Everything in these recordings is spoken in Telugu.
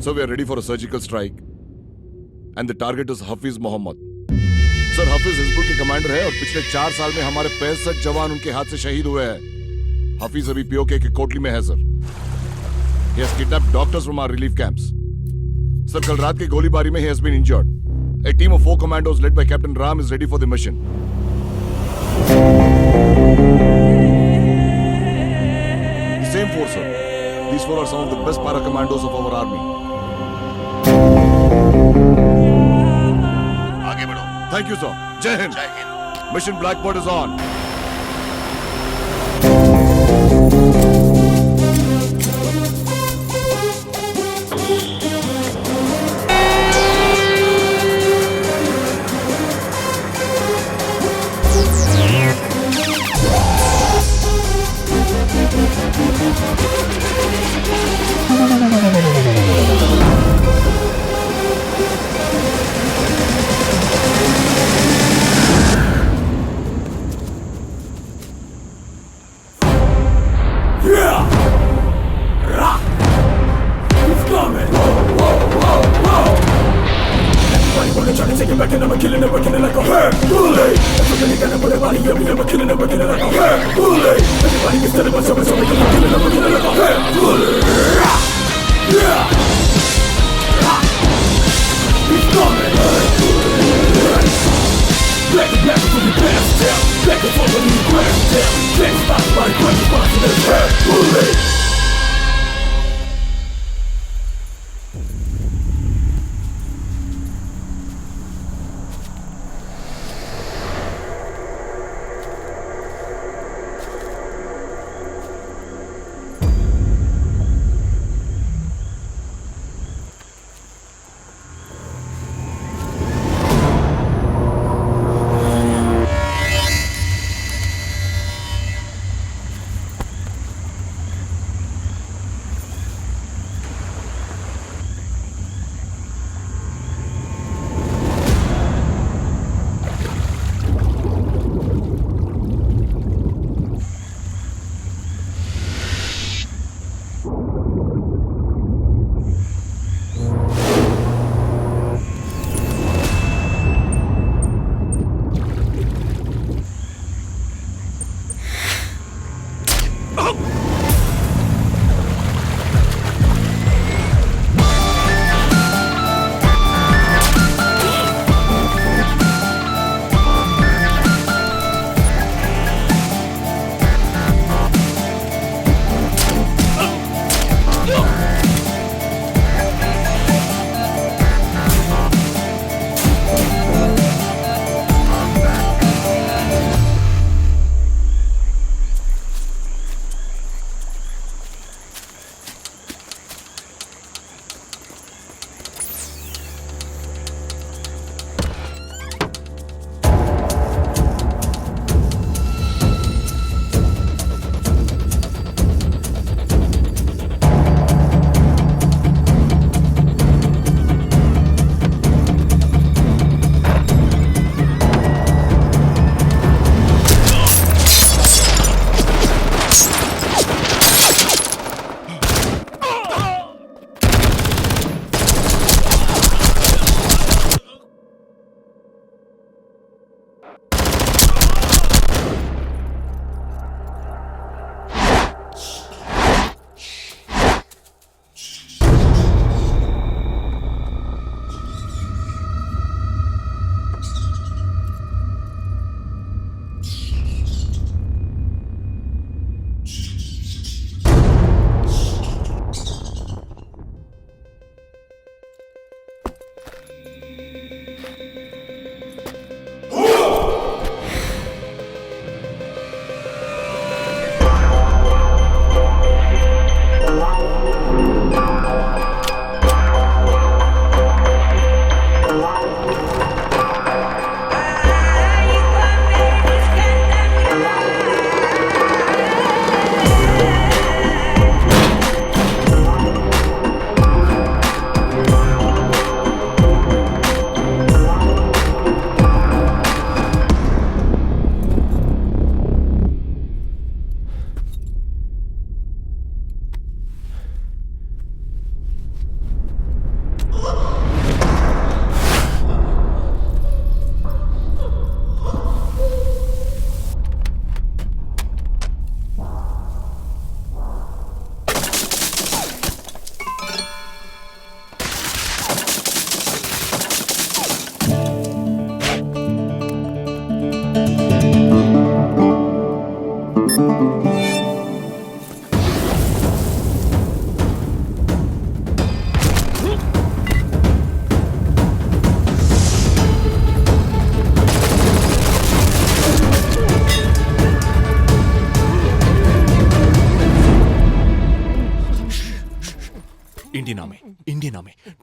So we are ready for a surgical strike. And the target is Hafiz Mohammed. Sir, Hafiz Hizbul के कमांडर है और पिछले 4 साल में हमारे 65 जवान उनके हाथ से शहीद हुए हैं। Hafiz अभी पीओके के कोटली में है sir. He has kidnapped doctors from our relief camps. Sir, कल रात की गोलीबारी में he has been injured. A team of 4 commandos led by Captain Ram is ready for the mission. The same force, sir. These 4 are some of the best para commandos of our army. आगे बढ़ो. Thank you, sir. Jai Hind. Jai Hind. Mission Blackbird is on.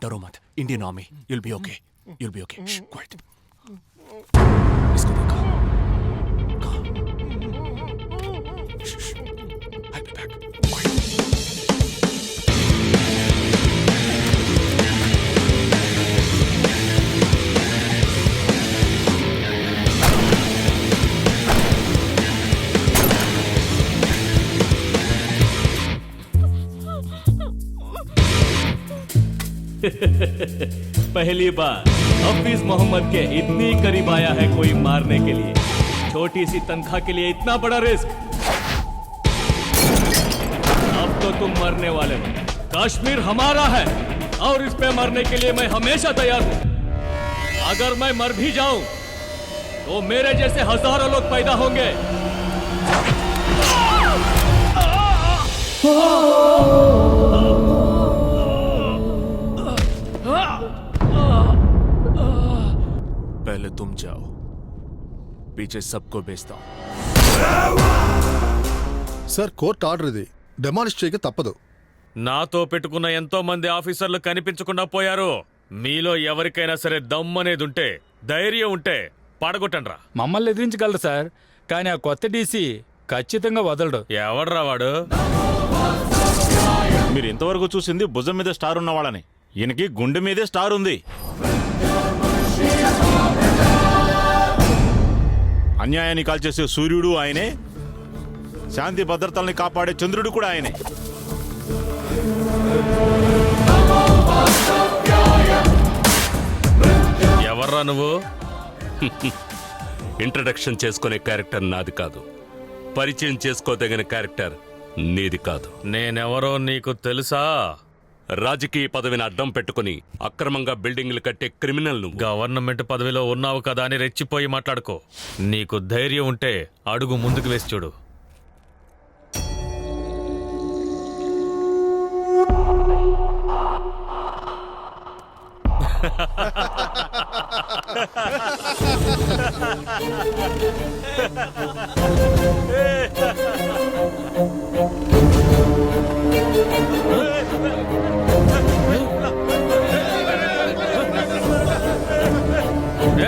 डरो मत, Indian army, you'll be okay. You'll be okay. Shh, quiet. इसको देखा? कहाँ? Shh, shh. I'll be back. Quiet. पहली बार हफीज मोहम्मद के इतनी करीब आया है कोई मारने के लिए। छोटी सी तनख्वाह के लिए इतना बड़ा रिस्क। अब तो तुम मरने वाले हो। कश्मीर हमारा है और इस पे मरने के लिए मैं हमेशा तैयार हूं। अगर मैं मर भी जाऊं तो मेरे जैसे हजारों लोग पैदा होंगे। पहले तुम जाओ, पीछे सबको भेजता हूं। సార్ కోర్టు ఆర్డర్ ఇది డెమాలిష్ చేయక తప్పదు. నాతో పెట్టుకున్న ఎంతో మంది ఆఫీసర్లు కనిపించకుండా పోయారు. మీలో ఎవరికైనా సరే దమ్మనేది ఉంటే, ధైర్యం ఉంటే పడగొట్టండ్రా. మమ్మల్ని ఎదిరించగలరు సార్, కానీ ఆ కొత్త డీసీ ఖచ్చితంగా వదలడు. ఎవడ్రా వాడు? మీరు ఇంతవరకు చూసింది భుజం మీద స్టార్ ఉన్న వాళ్ళని, ఈయనకి గుండె మీదే స్టార్ ఉంది. అన్యాయాన్ని కాల్చేసే సూర్యుడు ఆయనే, శాంతి భద్రతల్ని కాపాడే చంద్రుడు కూడా ఆయనే. ఎవర్రా నువ్వు? ఇంట్రడక్షన్ చేసుకునే క్యారెక్టర్ నాది కాదు, పరిచయం చేసుకోదగిన క్యారెక్టర్ నీది కాదు. నేనెవరో నీకు తెలుసా? రాజకీయ పదవిని అడ్డం పెట్టుకుని అక్రమంగా బిల్డింగ్లు కట్టే క్రిమినల్ నువ్వు. గవర్నమెంట్ పదవిలో ఉన్నావు కదా అని రెచ్చిపోయి మాట్లాడుకో. నీకు ధైర్యం ఉంటే అడుగు ముందుకు వేసి చూడు.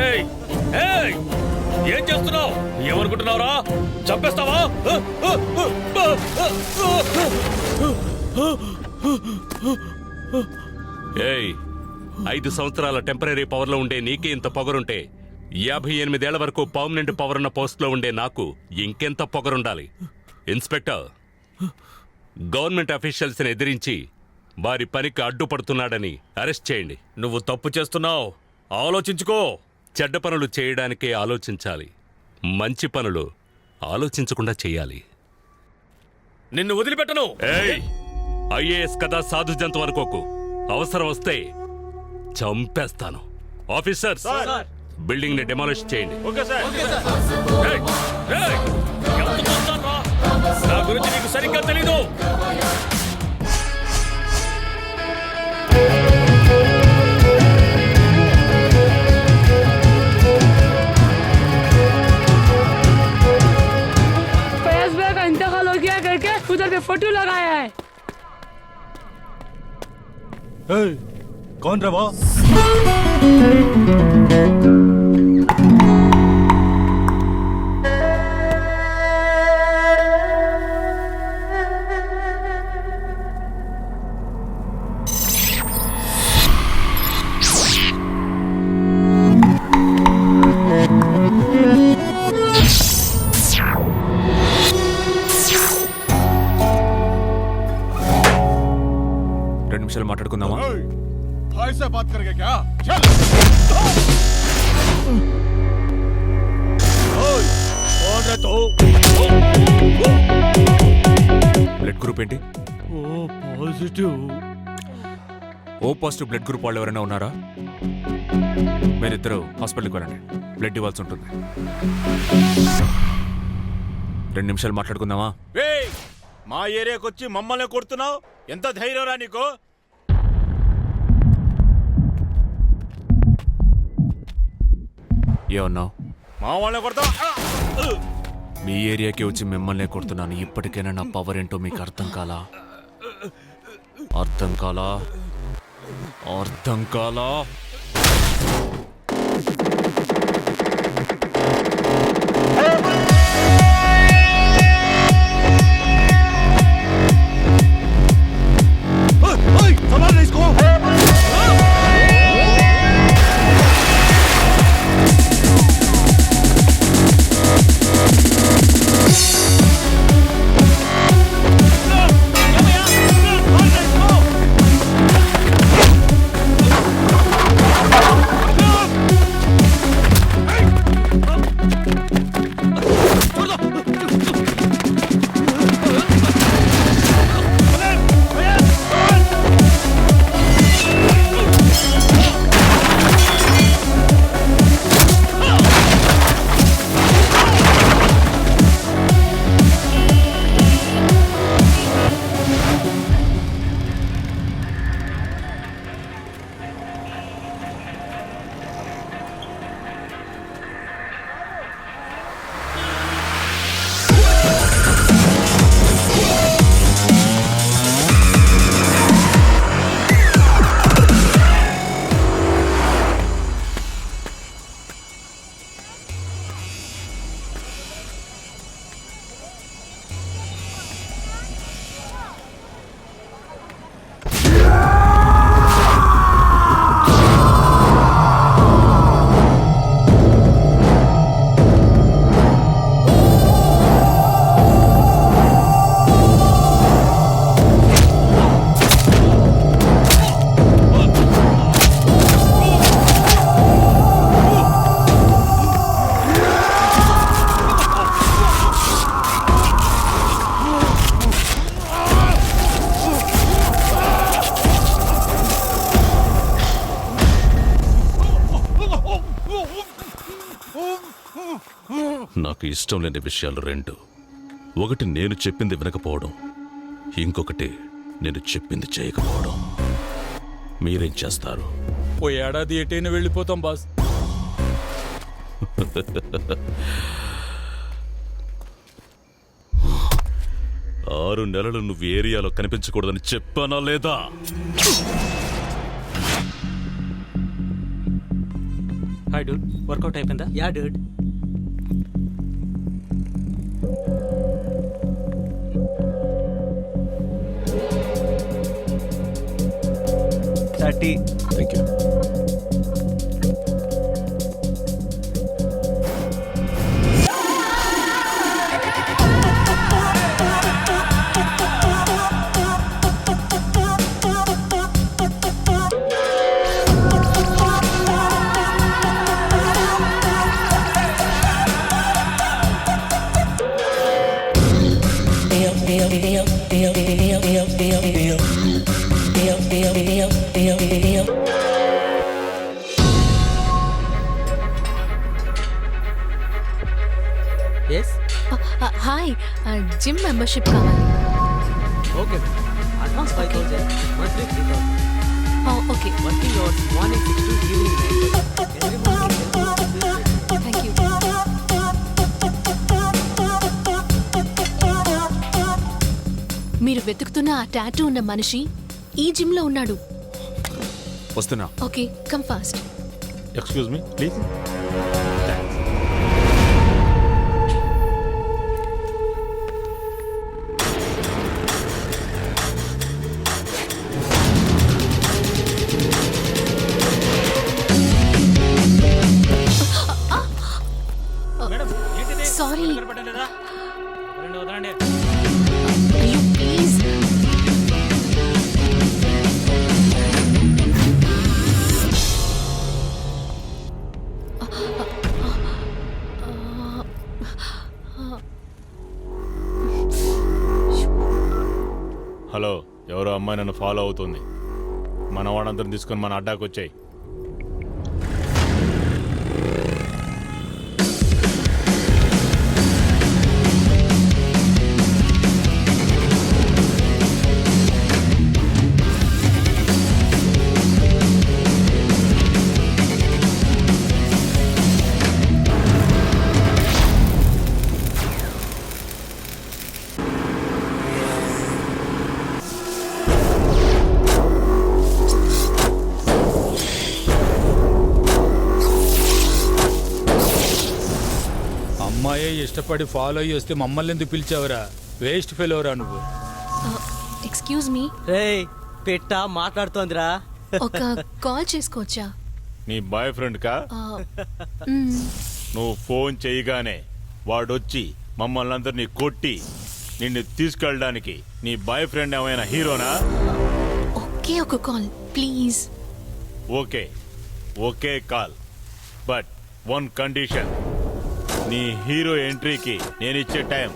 ఏయ్, ఏయ్, ఏం చేస్తున్నావు? ఏమనుకుంటున్నావురా? చంపేస్తావా? ఏయ్, 5 సంవత్సరాల టెంపరీ పవర్లో ఉండే నీకే ఇంత పొగరుంటే 58 ఏళ్ల వరకు పర్మనెంట్ పవర్ ఉన్న పోస్ట్లో ఉండే నాకు ఇంకెంత పొగరుండాలి? ఇన్స్పెక్టర్, గవర్నమెంట్ అఫీషియల్స్ని ఎదిరించి వారి పనికి అడ్డుపడుతున్నాడని అరెస్ట్ చేయండి. నువ్వు తప్పు చేస్తున్నావు, ఆలోచించుకో. చెడ్డ పనులు చేయడానికే ఆలోచించాలి, మంచి పనులు ఆలోచించకుండా చేయాలి. నిన్ను వదిలిపెట్టను. ఏయ్, ఐఏఎస్ కదా సాధు జంతు అనుకోకు. అవసరం వస్తే చంపేస్తాను. ఆఫీసర్స్, బిల్డింగ్ ని డెమాలిష్ చేయండి. Okay sir. ఏయ్, ఏయ్, ఎంత చూస్తానురా? నా గురించి నీకు సరిగ్గా తెలీదు. फैज भाई का इंतकाल हो गया करके उधर पे फोटो लगाया है। कौन रहा? రెండు నిమిషాలు మాట్లాడుకుందామా? भाई से बात करेंगे क्या? चल। బ్లడ్ గ్రూప్ ఏంటి? Positive. O positive blood group వాళ్ళు ఎవరైనా ఉన్నారా? మీరిద్దరు హాస్పిటల్కి వెళ్ళండి, బ్లడ్ ఇవ్వాల్సి ఉంటుంది. 2 నిమిషాలు మాట్లాడుకుందామా? ఏయ్, మా ఏరియాకి వచ్చి మమ్మల్ని కొడుతున్నావు? ఎంత ధైర్యం రా నీకు? ఏమన్నావు? మా వాళ్ళని కొడతావు? మీ ఏరియాకి వచ్చి మిమ్మల్నే కొడుతున్నాను. ఇప్పటికైనా నా పవర్ ఏంటో మీకు అర్థం కాలా? అర్థం కాలా? నాకు ఇష్టం లేని విషయాలు రెండు. ఒకటి నేను చెప్పింది వినకపోవడం, ఇంకొకటి నేను చెప్పింది చేయకపోవడం. మీరేం చేస్తారు? ఓ ఏడాది ఎటైనా వెళ్ళిపోతాం బాస్. 6 నెలలు నువ్వు ఏరియాలో కనిపించకూడదని చెప్పానా లేదా? హాయ్ డూడ్, వర్కౌట్ అయిపోయిందా? Yeah dude. Thank you. Hi, gym membership కావాలి. Okay, advance 5,000, monthly 3,000. Okay, working hours morning 6 to evening 9. Thank you. మీరు వెతుకుతున్న ఆ టాటూ ఉన్న మనిషి ఈ జిమ్ లో ఉన్నాడు. వస్తున్నా. Okay, come fast. Excuse me please. Sorry. అయ్యో ప్లీజ్. హలో, ఎవరో అమ్మాయి నన్ను ఫాలో అవుతుంది. మన వాడందరం తీసుకొని మన అడ్డాకి వచ్చాయి. కష్టపడి ఫాలో అయ్యి వస్తే మమ్మల్ని ఎందుకు పిలిచావురా? వేస్ట్ ఫెలోరా నువ్వు. ఎక్స్క్యూజ్ మీ, రేయ్ పెట్ట మాట్లాడుతోందిరా. ఒక కాల్ చేసుకోవచ్చా? నీ బాయ్ ఫ్రెండ్ కా? నువ్వు ఫోన్ చేయగానే వాడొచ్చి మమ్మల్ని అందరినీ కొట్టి నిన్ను తీసుకెళ్ళడానికి నీ బాయ్ ఫ్రెండ్ ఏమైనా హీరోనా? ఓకే, ఒక call please. Okay okay call, but one condition. నీ హీరో ఎంట్రీకి నేను ఇచ్చే టైం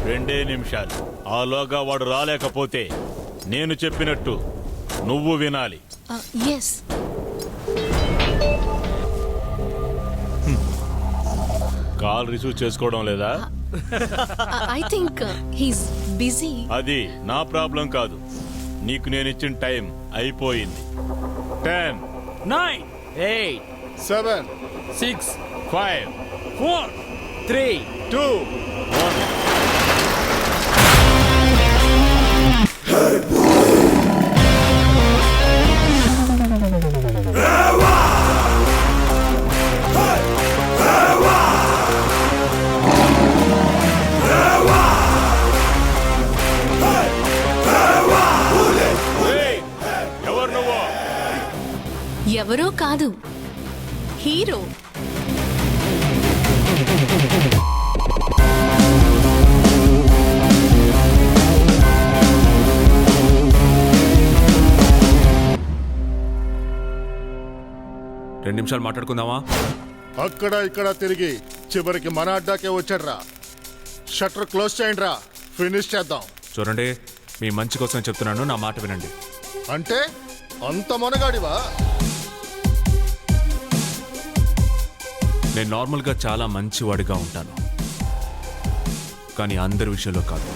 2 నిమిషాలు. ఆలోగా వాడు రాలేకపోతే నేను చెప్పినట్టు నువ్వు వినాలి. ఎస్. కాల్ రిసీవ్ చేసుకోవడం లేదా? I think he's busy. అది నా ప్రాబ్లం కాదు. నీకు నేను ఇచ్చిన టైం అయిపోయింది. 10 9 8 7 6 5 4 3 2 1. ఎవరు నువ్వు? ఎవరో కాదు, హీరో. రెండు నిమిషాలు మాట్లాడుకుందామా? అక్కడ ఇక్కడ తిరిగి చివరికి మన అడ్డాకే వచ్చాడ్రా. షట్టర్ క్లోజ్ చేయండి రా, ఫినిష్ చేద్దాం. చూడండి, మీ మంచి కోసం చెప్తున్నాను, నా మాట వినండి. అంటే అంత మొనగాడివా? నేను నార్మల్గా చాలా మంచివాడిగా ఉంటాను, కానీ అందరి విషయంలో కాదు.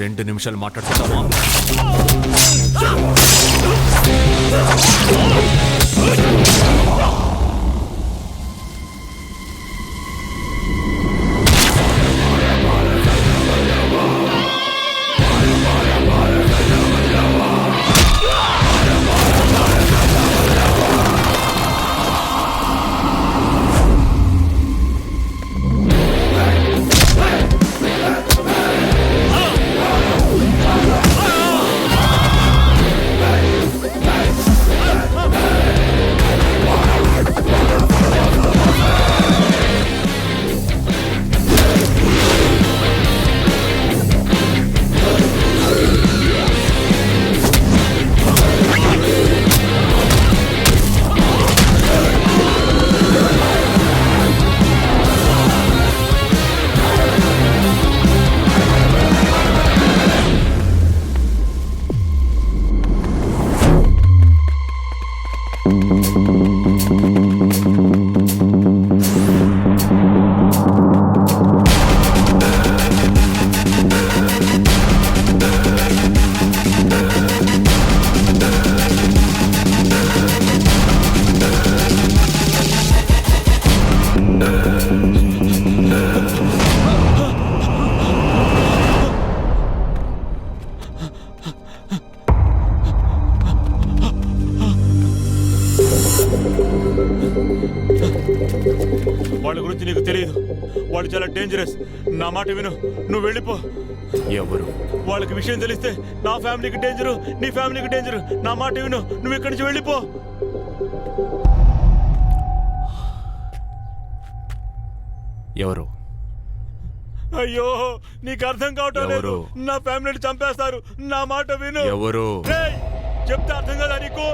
రెండు నిమిషాలు మాట్లాడుకుందామా? వాళ్ళ గురించి నీకు తెలియదు. వాళ్ళు చాలా డేంజరస్. నా మాట విను, నువ్వు వెళ్ళిపో. ఎవరు? వాళ్ళకి విషయం తెలిస్తే నా ఫ్యామిలీకి డేంజరు, నీ ఫ్యామిలీకి డేంజరు. నా మాట విను, నువ్వు ఇక్కడి నుంచి వెళ్ళిపో. ఎవరు? అయ్యో, నీకు అర్థం కావటం లేదు. నా ఫ్యామిలీని చంపేస్తారు. నా మాట విను. ఎవరు? చెప్తే అర్థం కదా నీకు?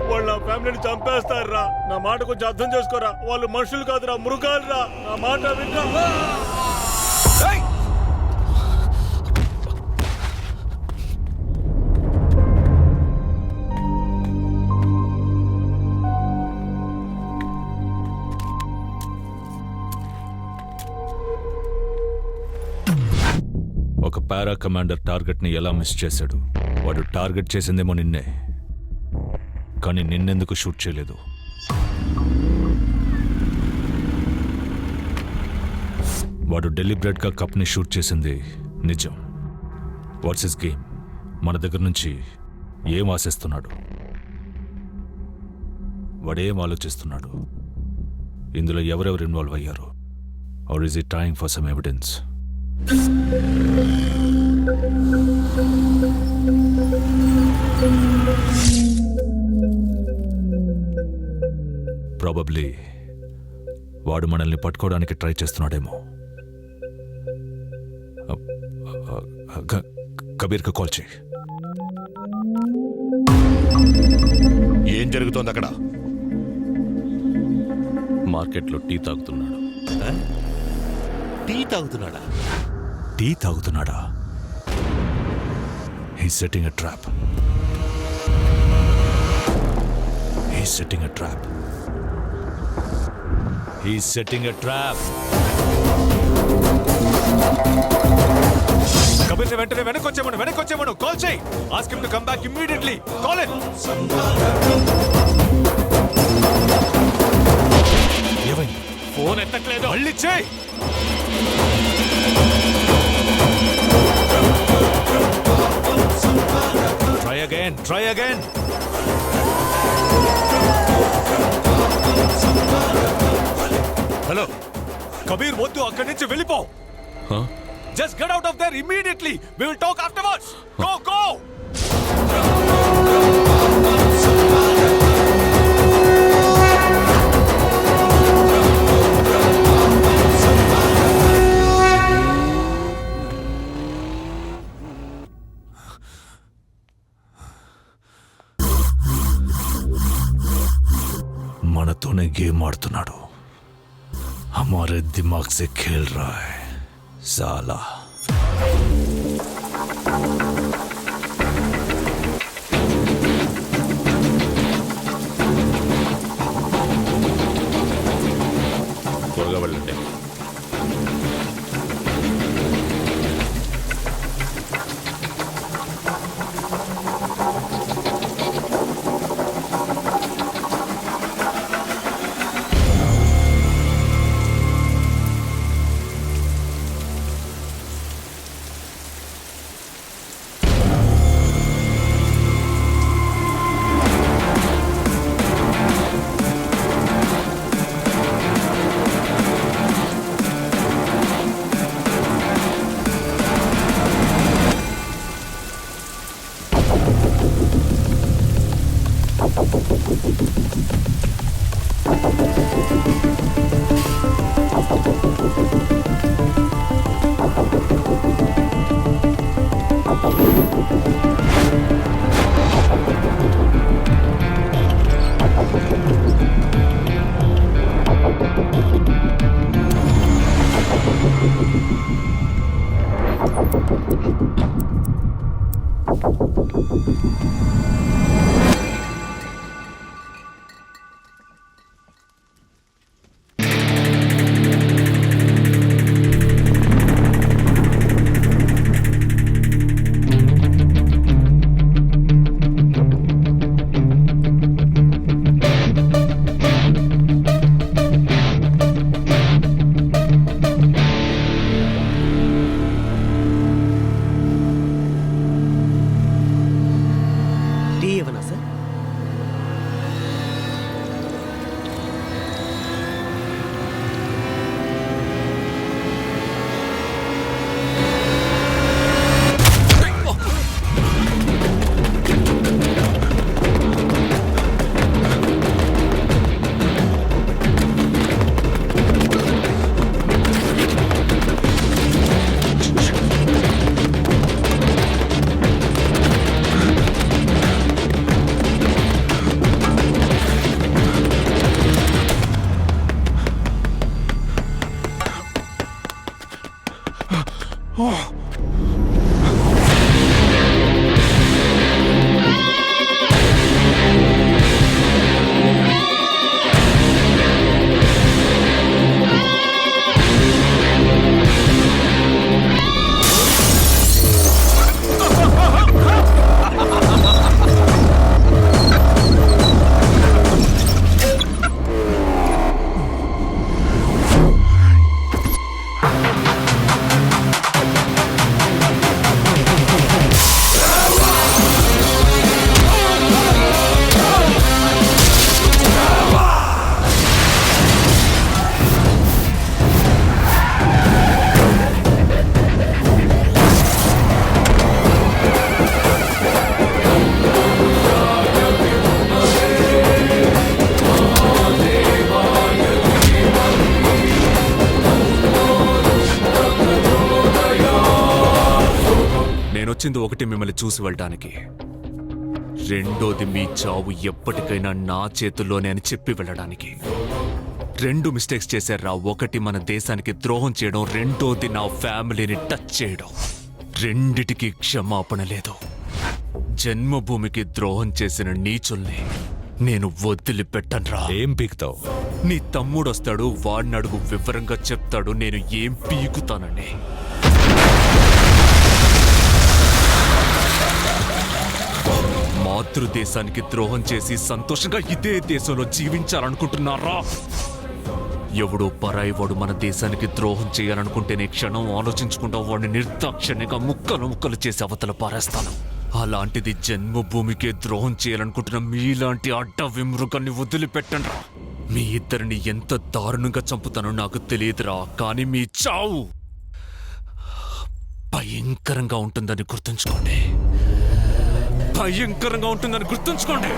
వాళ్ళు నా ఫ్యామిలీని చంపేస్తారా. నా మాట కొంచెం అర్థం చేసుకోరా. వాళ్ళు మనుషులు కాదురా, మృగాలు రా. నా మాట వినరా. ఒక పారా కమాండర్ టార్గెట్ని ఎలా మిస్ చేశాడు? వాడు టార్గెట్ చేసిందేమో నిన్నే, కానీ నిన్నెందుకు షూట్ చేయలేదు? వాడు డెలిబరేట్గా కప్ని షూట్ చేసింది నిజం. What's his game? మన దగ్గర నుంచి ఏం ఆశిస్తున్నాడు? వాడేం ఆలోచిస్తున్నాడు? ఇందులో ఎవరెవరు ఇన్వాల్వ్ అయ్యారు? Or is it time for some evidence? Probably వాడు మనల్ని పట్టుకోవడానికి ట్రై చేస్తున్నాడేమో. కబీర్కి కాల్ చేయి. ఏం జరుగుతోంది అక్కడ? మార్కెట్లో టీ తాగుతున్నాడు. టీ తాగుతున్నాడా? టీ తాగుతున్నాడా? He's setting a trap. He's setting a trap. He's setting a trap. Kabir వెంటనే వెనక్కి వచ్చేమను కాల్ చేయి. Ask him to come back immediately. Call him. ఏమైంది? ఫోన్ ఎత్తట్లేదు. మళ్ళీ చేయి. Try again. హలో కబీర్, వద్దు, అక్కడి నుంచి వెళ్ళిపో. Just get out of there immediately. We will talk afterwards. Go. మనతోనే గేమ్ ఆడుతున్నాడు. हमारे दिमाग से खेल रहा है साला. త్వరగా వెళ్ళండి. నేనొచ్చింది ఒకటి మిమ్మల్ని చూసి వెళ్ళడానికి, రెండోది మీ చావు ఎప్పటికైనా నా చేతుల్లోనే అని చెప్పి వెళ్ళడానికి. 2 మిస్టేక్స్ చేశారా. ఒకటి మన దేశానికి ద్రోహం చేయడం, రెండోది నా ఫ్యామిలీని టచ్ చేయడం. రెండిటికి క్షమాపణ లేదు. జన్మభూమికి ద్రోహం చేసిన నీచుల్ని నేను వదిలిపెట్టనురా. ఏం పీకుతావు? నీ తమ్ముడొస్తాడు, వాడిని అడుగు, వివరంగా చెప్తాడు నేను ఏం పీకుతానని. మాతృదేశానికి ద్రోహం చేసి సంతోషంగా ఇదే దేశంలో జీవించాలనుకుంటున్నారా? ఎవడో పరాయి వాడు మన దేశానికి ద్రోహం చేయాలనుకుంటేనే క్షణం ఆలోచించుకుంటా వాడిని నిర్దాక్షిణ్యంగా ముక్కలు ముక్కలు చేసి అవతల పారేస్తాను. అలాంటిది జన్మభూమికే ద్రోహం చేయాలనుకుంటున్న మీలాంటి అడ్డ విమృగాన్ని వదిలిపెట్టండిరా. మీ ఇద్దరిని ఎంత దారుణంగా చంపుతానో నాకు తెలియదురా, కానీ మీ చావు భయంకరంగా ఉంటుందని గుర్తుంచుకోండి. భయంకరంగా ఉంటుందని గుర్తుంచుకోండి.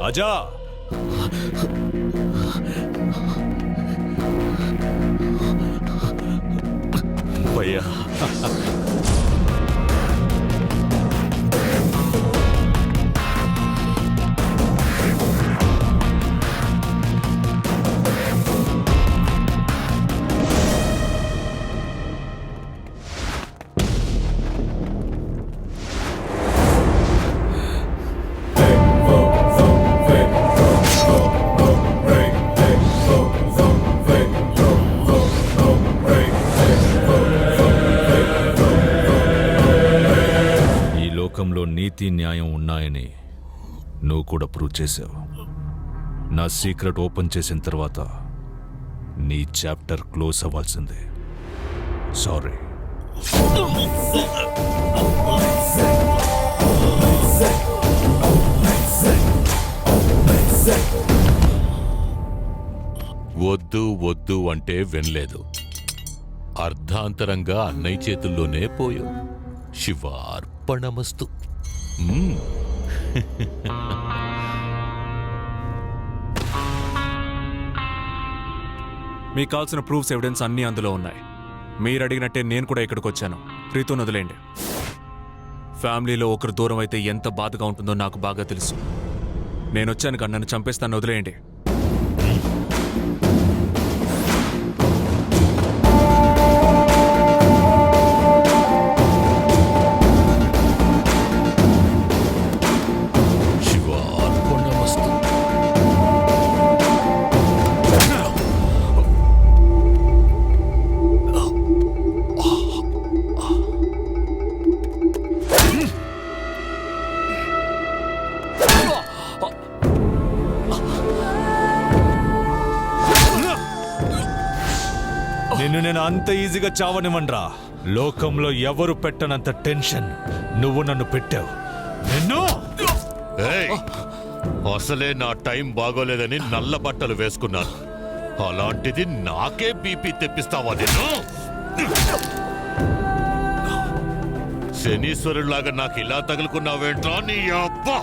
అజా, భయ్యా, నీతి న్యాయం ఉన్నాయని నువ్వు కూడా ప్రూవ్ చేసావు. నా సీక్రెట్ ఓపెన్ చేసిన తర్వాత నీ చాప్టర్ క్లోజ్ అవ్వాల్సిందే. సారీ. వద్దు వద్దు అంటే వినలేదు. అర్ధాంతరంగా అన్నయ్య చేతుల్లోనే పోయావు. శివార్పణమస్తు. మీకు కావాల్సిన ప్రూఫ్స్, ఎవిడెన్స్ అన్నీ అందులో ఉన్నాయి. మీరు అడిగినట్టే నేను కూడా ఇక్కడికి వచ్చాను. రీతూని వదిలేండి. ఫ్యామిలీలో ఒకరు దూరం అయితే ఎంత బాధగా ఉంటుందో నాకు బాగా తెలుసు. నేను వచ్చాను కానీ నన్ను చంపేస్తాను, వదిలేయండి. నిన్ను నేను అంత ఈజీగా చావనివ్వనురా. లోకంలో ఎవరు పెట్టనంత టెన్షన్ నువ్వు నన్ను పెట్టావు. నిన్ను అసలే నా టైం బాగోలేదని నల్ల బట్టలు వేసుకున్నాను. అలాంటిది నాకే బీపీ తెప్పిస్తావా నిన్ను? శనీశ్వరులాగా నాకు ఇలా తగులుకున్నావేంట్రా నీ అబ్బా?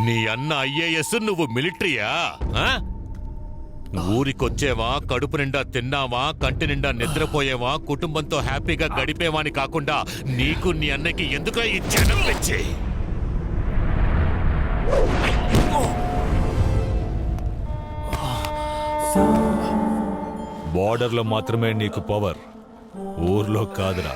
నీ అన్న ఐఏఎస్, నువ్వు మిలిటరీయా? ఊరికొచ్చేవా, కడుపు నిండా తిన్నావా, కంటి నిండా నిద్రపోయేవా, కుటుంబంతో హ్యాపీగా గడిపేవా అని కాకుండా నీకు నీ అన్నకి ఎందుకు ఈ జనం పెంచి? బార్డర్లో మాత్రమే నీకు పవర్, ఊర్లో కాదురా.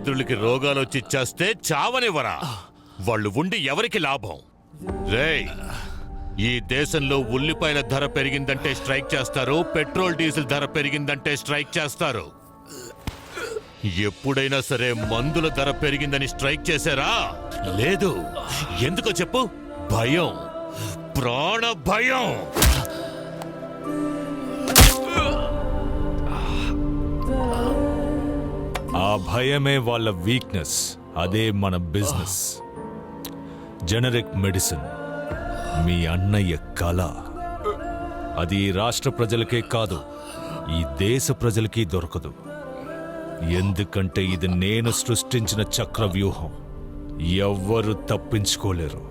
దరిద్రులకి రోగాలు వచ్చి చేస్తే చావనివ్వరా? వాళ్ళు ఉండి ఎవరికి లాభం? రేయ్, ఈ దేశంలో ఉల్లిపాయల ధర పెరిగిందంటే స్ట్రైక్ చేస్తారు, పెట్రోల్ డీజిల్ ధర పెరిగిందంటే స్ట్రైక్ చేస్తారు. ఎప్పుడైనా సరే మందుల ధర పెరిగిందని స్ట్రైక్ చేశారా? లేదు. ఎందుకో చెప్పు? భయం, ప్రాణ భయం. ఆ భయమే వాళ్ళ వీక్నెస్. అదే మన బిజినెస్. జనరిక్ మెడిసిన్ మీ అన్నయ్య కళ. అది ఈ రాష్ట్ర ప్రజలకే కాదు, ఈ దేశ ప్రజలకి దొరకదు. ఎందుకంటే ఇది నేను సృష్టించిన చక్రవ్యూహం. ఎవ్వరు తప్పించుకోలేరు.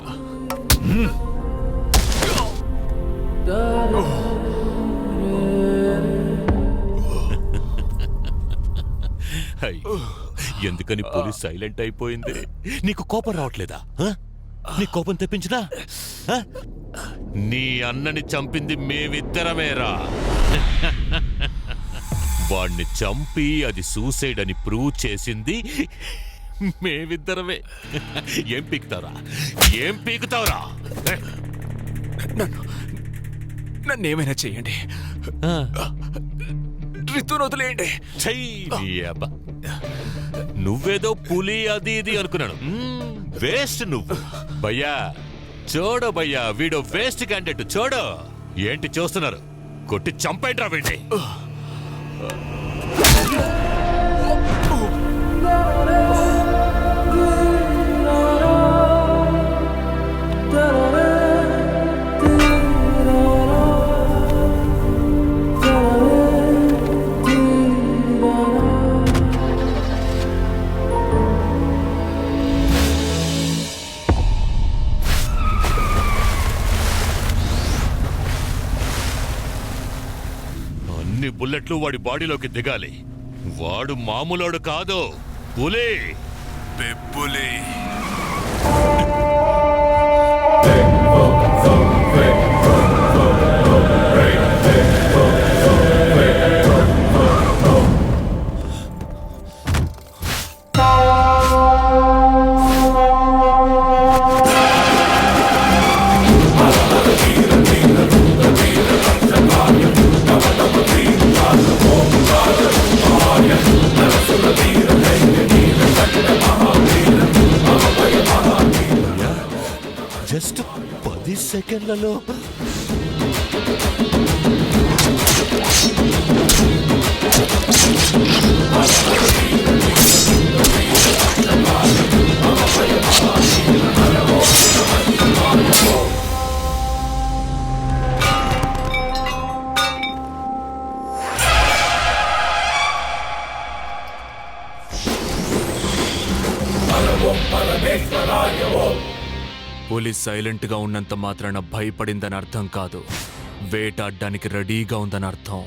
ఎందుకని పోలీస్ సైలెంట్ అయిపోయింది? నీకు కోపం రావట్లేదా? నీ కోపం తెప్పించినా? నీ అన్నని చంపింది మేమిద్దరమేరా. వాణ్ణి చంపి అది సూసైడ్ అని ప్రూవ్ చేసింది మేమిద్దరమే. ఏం పీకుతారా? ఏం పీకుతావురా? నన్నేమైనా చెయ్యండి, రితును వదిలేయండి. నువ్వేదో పులి అది ఇది అనుకున్నాను. వేస్ట్ నువ్వు. భయ్యా చూడు భయ్యా, వీడు వేస్ట్ క్యాండిడేట్. చూడు ఏంటి చూస్తున్నారు? కొట్టి చంపేట్రా వీడి. బుల్లెట్లు వాడి బాడీలోకి దిగాలి. వాడు మామూలోడు కాదు, పులి. పెప్పులి. జస్ట్ 10 సెకండ్లలో పోలీస్ సైలెంట్ గా ఉన్నంత మాత్రాన భయపడిందని అర్థం కాదు, వేటాడడానికి రెడీగా ఉందని అర్థం.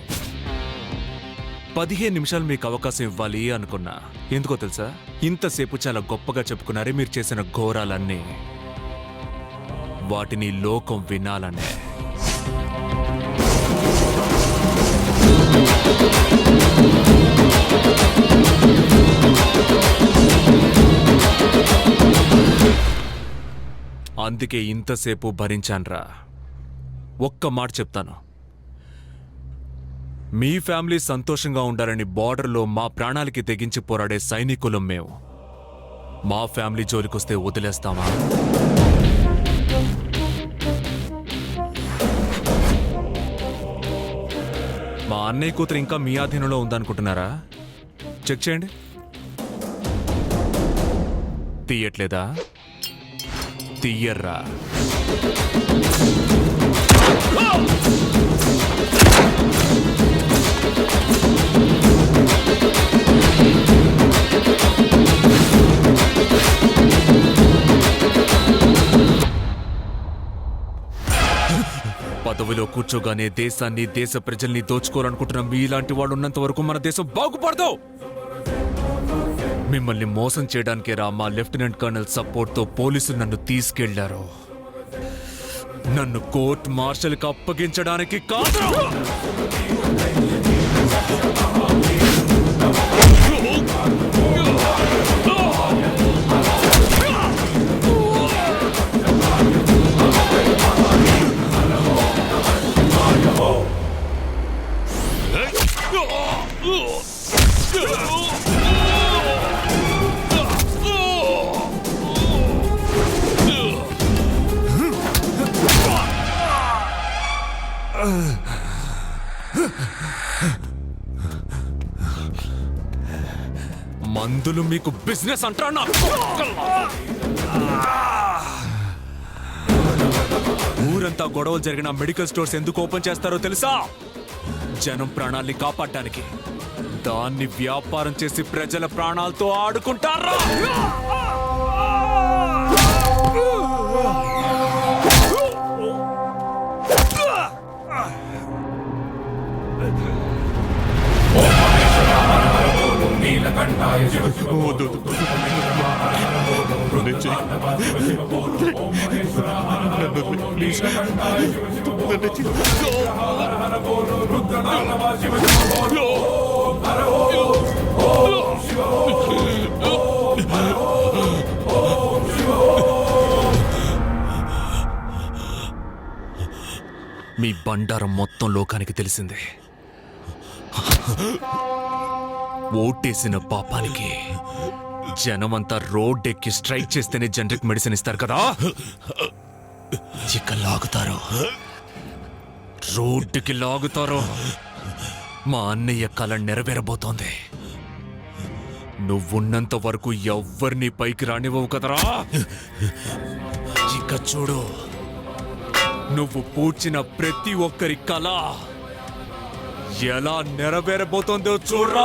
15 నిమిషాలు మీకు అవకాశం ఇవ్వాలి అనుకున్నా. ఎందుకో తెలుసా? ఇంతసేపు చాలా గొప్పగా చెప్పుకున్నారే మీరు చేసిన ఘోరాలన్నీ. వాటిని లోకం వినాలనే. అందుకే ఇంతసేపు భరించాన్రా. ఒక్క మాట చెప్తాను, మీ ఫ్యామిలీ సంతోషంగా ఉండాలని బార్డర్లో మా ప్రాణాలకి తెగించి పోరాడే సైనికులం మేము. మా ఫ్యామిలీ జోలికొస్తే వదిలేస్తామా? మా అన్నయ్య కూతురు ఇంకా మీ ఆధీనంలో ఉందనుకుంటున్నారా? చెక్ చేయండి. తీయట్లేదా? తీయర్రా. పదవిలో కూర్చోగానే దేశాన్ని, దేశ ప్రజల్ని దోచుకోవాలనుకుంటున్న మీలాంటి వాళ్ళు ఉన్నంత వరకు మన దేశం బాగుపడదు. మిమ్మల్ని మోసం చేయడానికే రా మా లెఫ్టినెంట్ కర్నల్ సపోర్ట్తో పోలీసులు నన్ను తీసుకెళ్లారు. నన్ను కోర్ట్ మార్షల్కి అప్పగించడానికి కాదు. అందులో మీకు బిజినెస్ అంటారా నా ఊరంతా గొడవలు జరిగిన మెడికల్ స్టోర్స్ ఎందుకు ఓపెన్ చేస్తారో తెలుసా? జనం ప్రాణాల్ని కాపాడడానికి. దాన్ని వ్యాపారం చేసి ప్రజల ప్రాణాలతో ఆడుకుంటారా? మీ బండారం మొత్తం లోకానికి తెలిసిందే. ఓటేసిన పాపానికి జనమంతా రోడ్డెక్కి స్ట్రైక్ చేస్తేనే జనరిక్ మెడిసిన్ ఇస్తారు కదా. ఇక లాగుతారు, రోడ్డుకి లాగుతారు. మా అన్నయ్య కళ నెరవేరబోతోంది. నువ్వున్నంత వరకు ఎవ్వరిని పైకి రానివ్వవు కదరా. ఇక చూడు, నువ్వు పూడ్చిన ప్రతి ఒక్కరి కళ ఎలా నెరవేరబోతోందో చూడరా.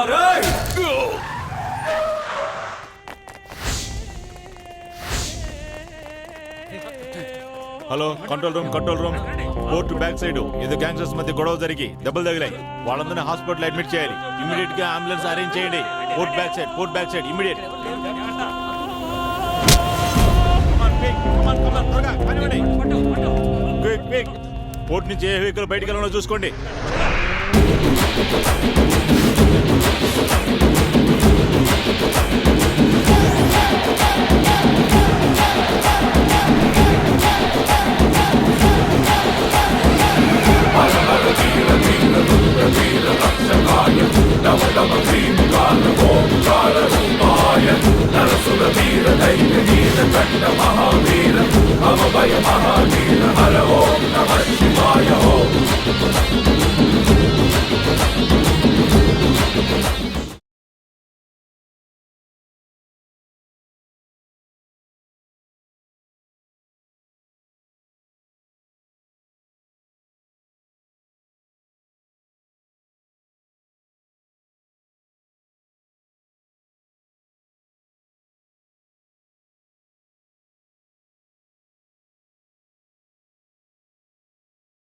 Hello, control room. Port back side ఇది గ్యాంగ్స్టర్స్ మధ్య గొడవ జరిగి దెబ్బలు తగిలాయి. వాళ్ళందరినీ హాస్పిటల్ అడ్మిట్ చేయాలి. ఇమీడియట్ గా అంబులెన్స్ అరేంజ్ చేయండి. Port back side immediate. Quick. Port నుంచి ఏ వెహికల్ బయటికి వెళ్ళాలో చూసుకోండి. నరసుర వీర దైవ నీల కండ మహావీర భయ మహా